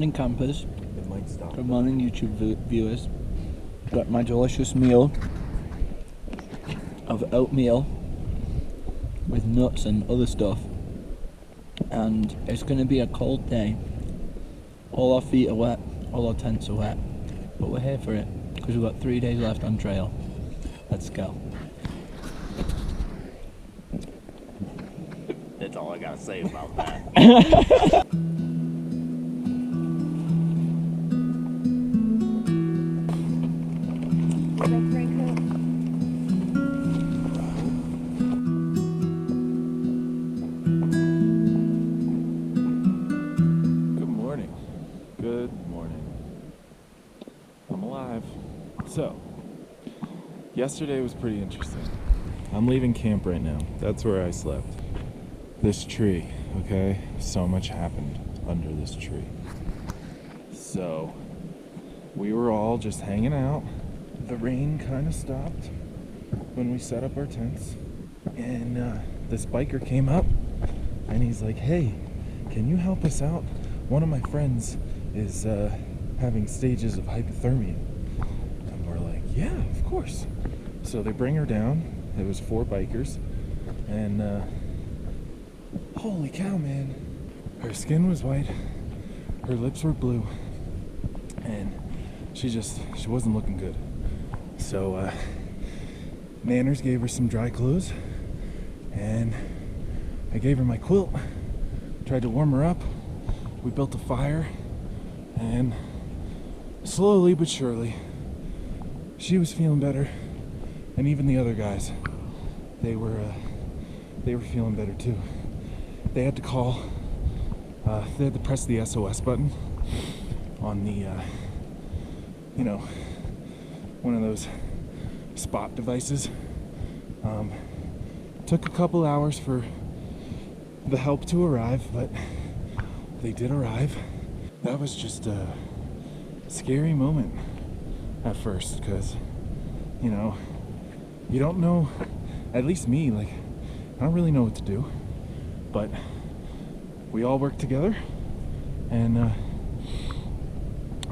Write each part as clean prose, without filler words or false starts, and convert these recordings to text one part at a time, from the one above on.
morning, campers. It might stop. Good morning, YouTube viewers. Got my delicious meal of oatmeal with nuts and other stuff. And it's going to be a cold day. All our feet are wet, all our tents are wet. But we're here for it, because we've got 3 days left on trail. Let's go. That's all I gotta say about that. Good morning. I'm alive. So, yesterday was pretty interesting. I'm leaving camp right now. That's where I slept. This tree, okay? So much happened under this tree. So, we were all just hanging out. The rain kind of stopped when we set up our tents. And this biker came up and he's like, "Hey, can you help us out? One of my friends is having stages of hypothermia." And we're like, "Yeah, of course." So they bring her down. It was 4 bikers. And holy cow, man. Her skin was white. Her lips were blue. And she wasn't looking good. So Manners gave her some dry clothes. And I gave her my quilt. Tried to warm her up. We built a fire. And slowly but surely, she was feeling better, and even the other guys, they were feeling better too. They had to call. They had to press the SOS button on the, one of those spot devices. Took a couple hours for the help to arrive, but they did arrive. That was just a scary moment at first, because, you don't know, at least me, I don't really know what to do, but we all worked together, and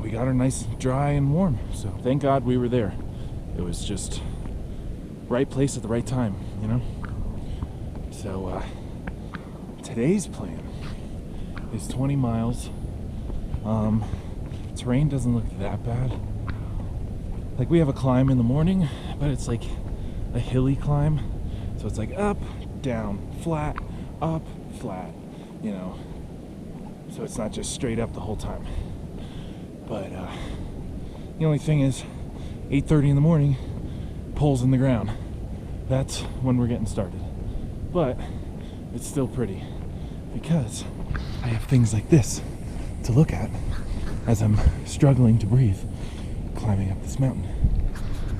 we got her nice and dry and warm, so thank God we were there. It was just right place at the right time, So, today's plan is 20 miles. Terrain doesn't look that bad. We have a climb in the morning, but it's like a hilly climb. So it's up, down, flat, up, flat, So it's not just straight up the whole time. But the only thing is 8:30 in the morning, poles in the ground. That's when we're getting started. But it's still pretty because I have things like this to look at as I'm struggling to breathe climbing up this mountain.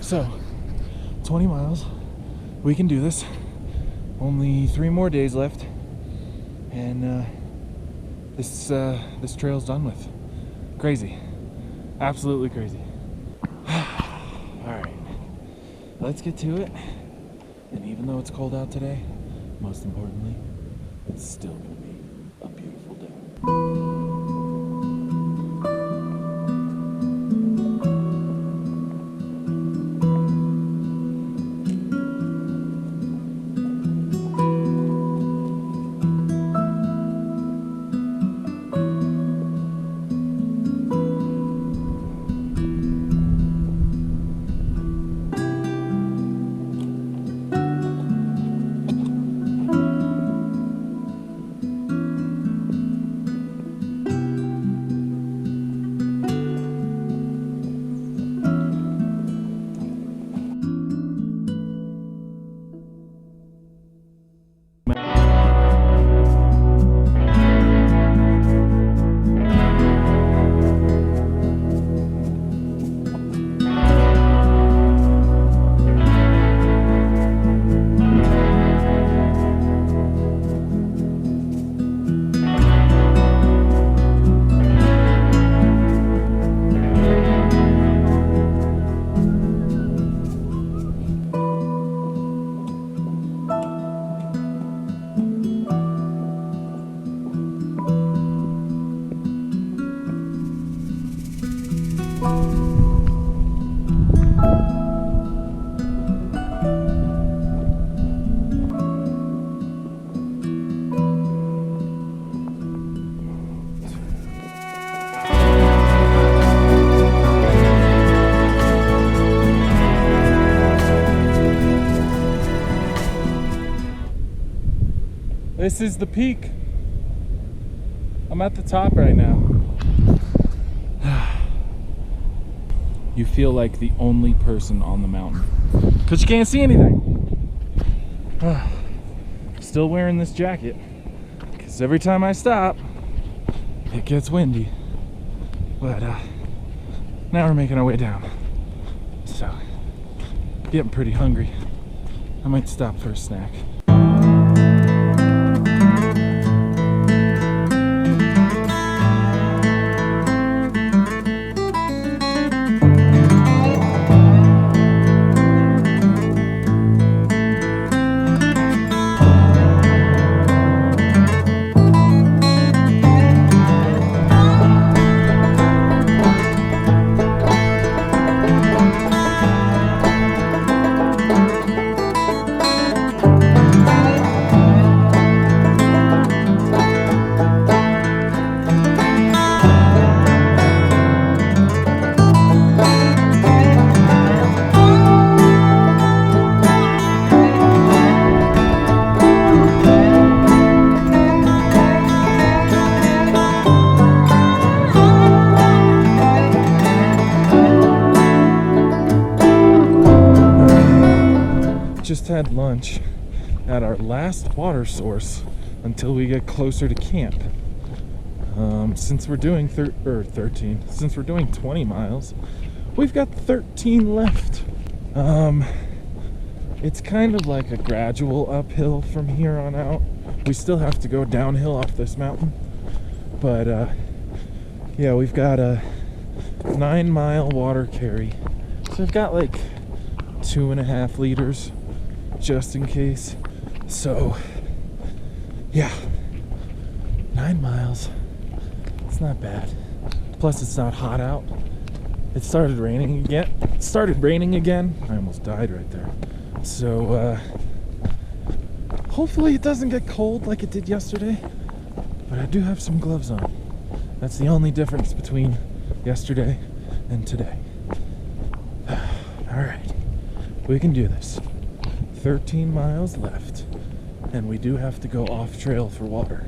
So 20 miles, we can do this. Only 3 more days left, and this trail's done with. Crazy, absolutely crazy. All right, let's get to it. And even though it's cold out today, most importantly, it's still gonna be a beautiful day. This is the peak. I'm at the top right now. You feel like the only person on the mountain because you can't see anything. Still wearing this jacket because every time I stop, it gets windy. But now we're making our way down. So, getting pretty hungry. I might stop for a snack. Just had lunch at our last water source until we get closer to camp. Since we're doing 13, since we're doing 20 miles, we've got 13 left. It's kind of like a gradual uphill from here on out. We still have to go downhill off this mountain, but yeah, we've got a 9-mile water carry, so I've got like 2.5 liters just in case. So yeah, 9 miles. It's not bad. Plus it's not hot out. It started raining again. I almost died right there. So hopefully it doesn't get cold like it did yesterday, but I do have some gloves on. That's the only difference between yesterday and today. All right, we can do this. 13 miles left, and we do have to go off trail for water.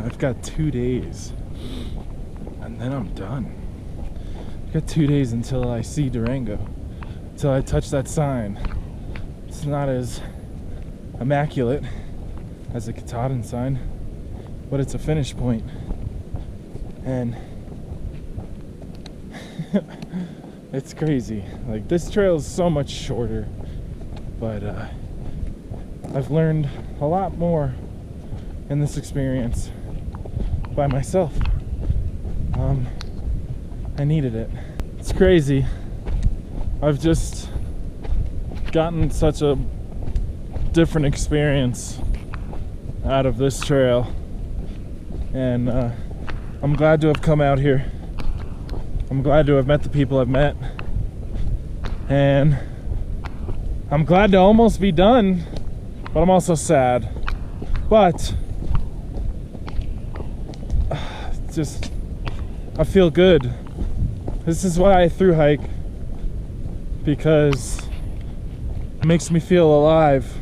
I've got 2 days, and then I'm done. I've got 2 days until I see Durango, until I touch that sign. It's not as immaculate as a Katahdin sign, but it's a finish point. And it's crazy. Like, this trail is so much shorter, but I've learned a lot more in this experience by myself. I needed it. It's crazy. I've just gotten such a different experience out of this trail, and I'm glad to have come out here. I'm glad to have met the people I've met, and I'm glad to almost be done, but I'm also sad. But just, I feel good. This is why I thru hike, because it makes me feel alive.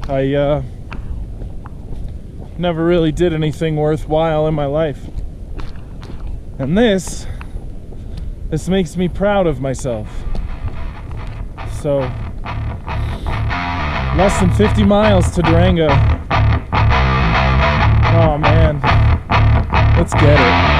I never really did anything worthwhile in my life, and this makes me proud of myself. So, less than 50 miles to Durango. Oh man, let's get it.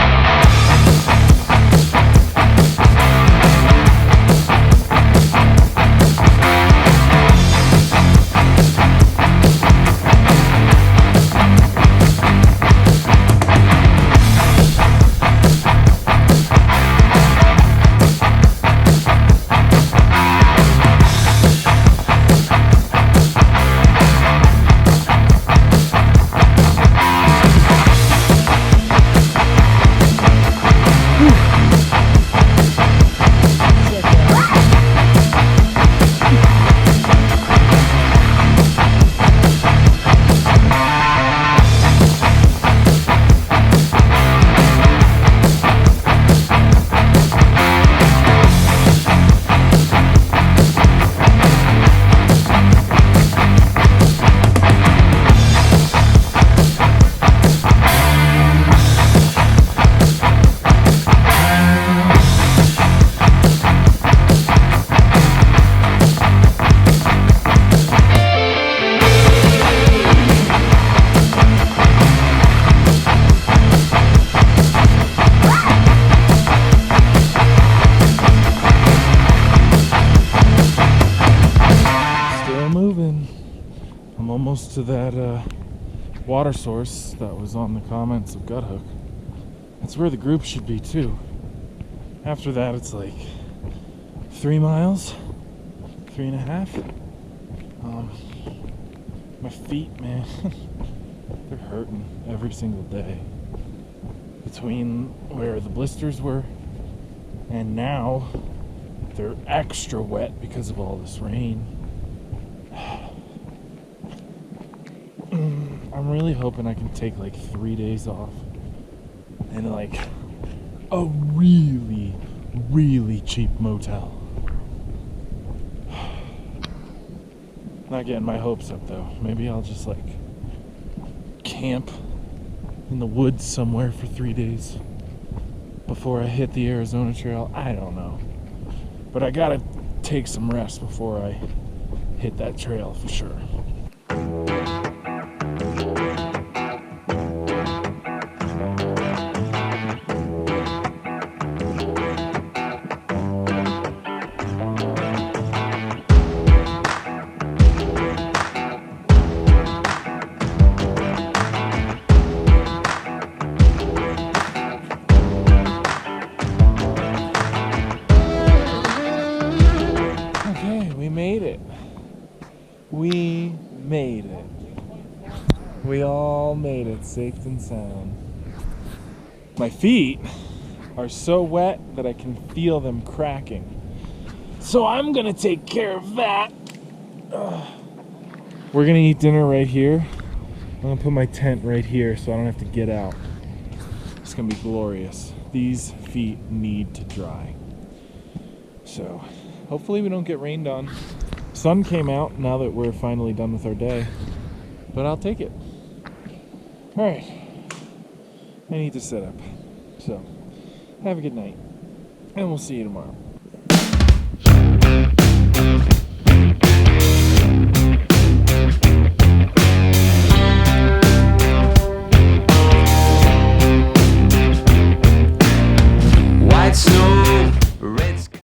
almost to that water source that was on the comments of Gut Hook. That's where the group should be too. After that, it's like 3 miles, 3.5. My feet, man, they're hurting every single day. Between where the blisters were and now, they're extra wet because of all this rain. I'm really hoping I can take like 3 days off and like a really, really cheap motel. Not getting my hopes up though. Maybe I'll just like camp in the woods somewhere for 3 days before I hit the Arizona Trail. I don't know. But I gotta take some rest before I hit that trail for sure. We made it. We made it. We all made it safe and sound. My feet are so wet that I can feel them cracking. So I'm gonna take care of that. We're gonna eat dinner right here. I'm gonna put my tent right here so I don't have to get out. It's gonna be glorious. These feet need to dry. So hopefully we don't get rained on. Sun came out now that we're finally done with our day, but I'll take it. All right, I need to set up. So have a good night, and we'll see you tomorrow.